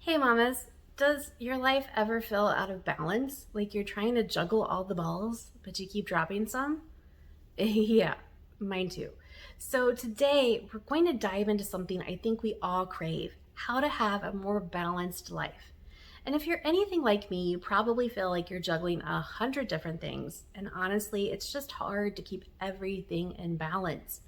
Hey mamas, does your life ever feel out of balance? Like you're trying to juggle all the balls, but you keep dropping some? Yeah, mine too. So today we're going to dive into something I think we all crave, how to have a more balanced life. And if you're anything like me, you probably feel like you're juggling 100 different things. And honestly, it's just hard to keep everything in balance.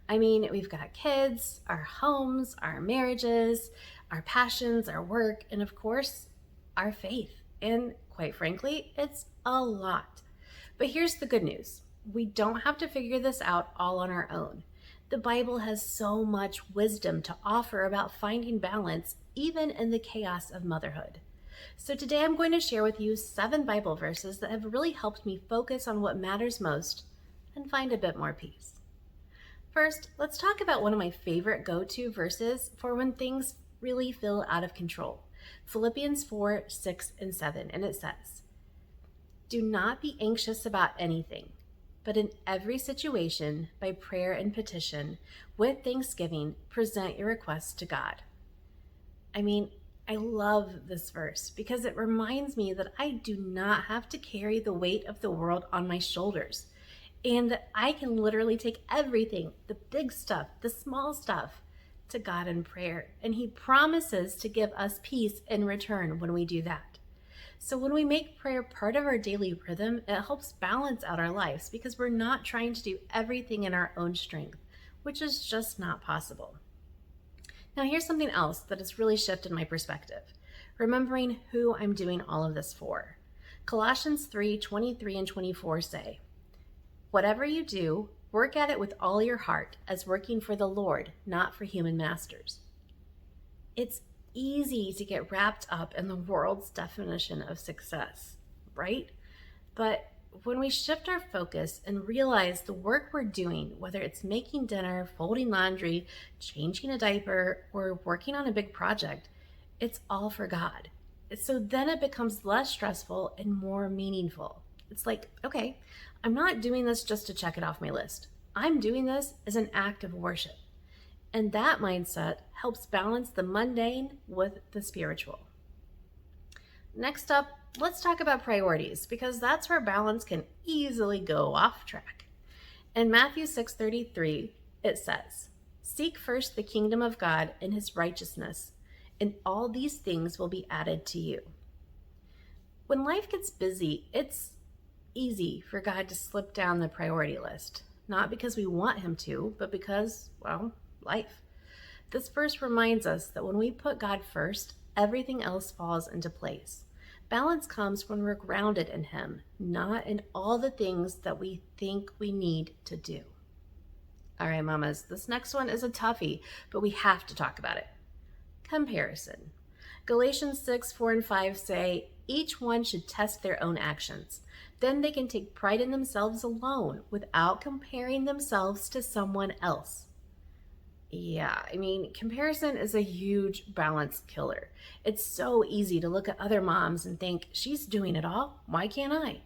I mean, we've got kids, our homes, our marriages, our passions, our work, and of course, our faith. And quite frankly, it's a lot. But here's the good news: we don't have to figure this out all on our own. The Bible has so much wisdom to offer about finding balance, even in the chaos of motherhood. So today I'm going to share with you 7 Bible verses that have really helped me focus on what matters most and find a bit more peace. First, let's talk about one of my favorite go-to verses for when things really feel out of control. Philippians 4, 6, and 7, and it says, "Do not be anxious about anything, but in every situation, by prayer and petition, with thanksgiving, present your requests to God." I mean, I love this verse because it reminds me that I do not have to carry the weight of the world on my shoulders, and that I can literally take everything, the big stuff, the small stuff, to God in prayer. And He promises to give us peace in return when we do that. So when we make prayer part of our daily rhythm, it helps balance out our lives because we're not trying to do everything in our own strength, which is just not possible. Now, here's something else that has really shifted my perspective: remembering who I'm doing all of this for. Colossians 3:23 and 24 say, "Whatever you do, work at it with all your heart, as working for the Lord, not for human masters." It's easy to get wrapped up in the world's definition of success, right? But when we shift our focus and realize the work we're doing, whether it's making dinner, folding laundry, changing a diaper, or working on a big project, it's all for God. So then it becomes less stressful and more meaningful. It's like, okay, I'm not doing this just to check it off my list. I'm doing this as an act of worship. And that mindset helps balance the mundane with the spiritual. Next up, let's talk about priorities, because that's where balance can easily go off track. In Matthew 6:33, it says, "Seek first the kingdom of God and His righteousness, and all these things will be added to you." When life gets busy, it's easy for God to slip down the priority list, not because we want Him to, but because, well, life. This verse reminds us that when we put God first, everything else falls into place. Balance comes when we're grounded in Him, not in all the things that we think we need to do. All right, mamas, this next one is a toughie, but we have to talk about it. Comparison. Galatians 6, 4, and 5 say, "Each one should test their own actions. Then they can take pride in themselves alone without comparing themselves to someone else." Yeah, I mean, comparison is a huge balance killer. It's so easy to look at other moms and think, she's doing it all, why can't I?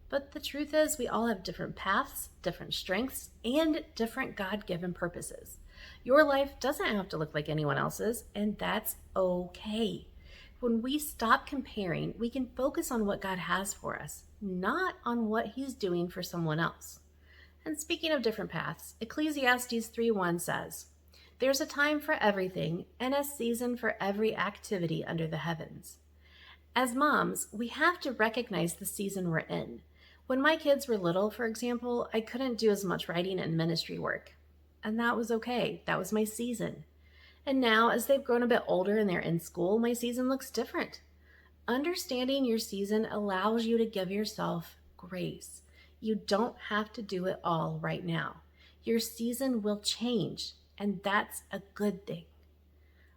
But the truth is, we all have different paths, different strengths, and different God-given purposes. Your life doesn't have to look like anyone else's, and that's okay. When we stop comparing, we can focus on what God has for us, not on what He's doing for someone else. And speaking of different paths, Ecclesiastes 3:1 says, "There's a time for everything and a season for every activity under the heavens." As moms, we have to recognize the season we're in. When my kids were little, for example, I couldn't do as much writing and ministry work. And that was okay. That was my season. And now, as they've grown a bit older and they're in school, my season looks different. Understanding your season allows you to give yourself grace. You don't have to do it all right now. Your season will change, and that's a good thing.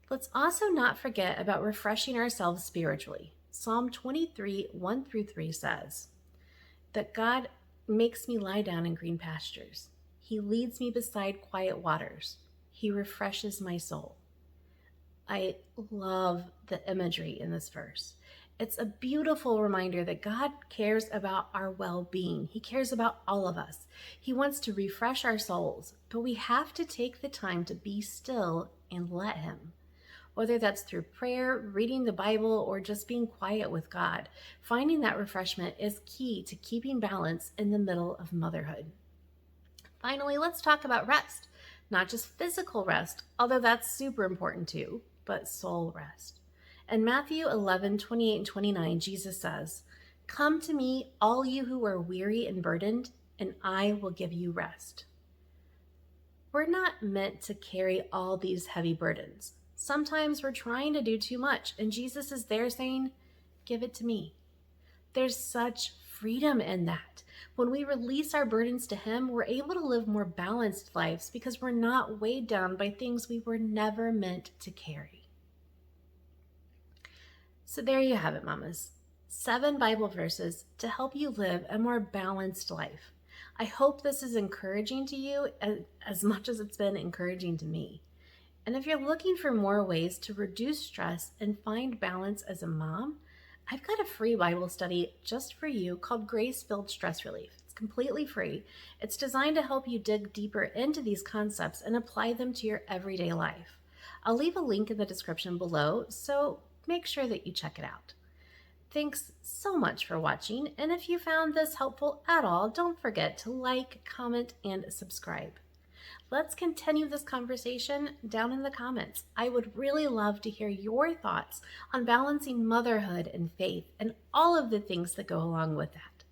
Let's also not forget about refreshing ourselves spiritually. Psalm 23, 1 through 3 says, "That God makes me lie down in green pastures. He leads me beside quiet waters. He refreshes my soul." I love the imagery in this verse. It's a beautiful reminder that God cares about our well-being. He cares about all of us. He wants to refresh our souls, but we have to take the time to be still and let Him. Whether that's through prayer, reading the Bible, or just being quiet with God, finding that refreshment is key to keeping balance in the middle of motherhood. Finally, let's talk about rest. Not just physical rest, although that's super important too, but soul rest. In Matthew 11:28 and 29, Jesus says, "Come to me, all you who are weary and burdened, and I will give you rest." We're not meant to carry all these heavy burdens. Sometimes we're trying to do too much, and Jesus is there saying, "Give it to me." There's such freedom in that. When we release our burdens to Him, we're able to live more balanced lives because we're not weighed down by things we were never meant to carry. So there you have it, mamas. 7 Bible verses to help you live a more balanced life. I hope this is encouraging to you as much as it's been encouraging to me. And if you're looking for more ways to reduce stress and find balance as a mom, I've got a free Bible study just for you called Grace-Filled Stress Relief. It's completely free. It's designed to help you dig deeper into these concepts and apply them to your everyday life. I'll leave a link in the description below, so make sure that you check it out. Thanks so much for watching, and if you found this helpful at all, don't forget to like, comment, and subscribe. Let's continue this conversation down in the comments. I would really love to hear your thoughts on balancing motherhood and faith and all of the things that go along with that.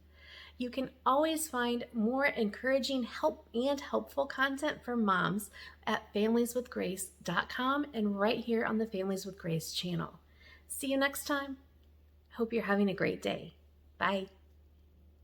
You can always find more encouraging and helpful content for moms at familieswithgrace.com and right here on the Families with Grace channel. See you next time. Hope you're having a great day. Bye.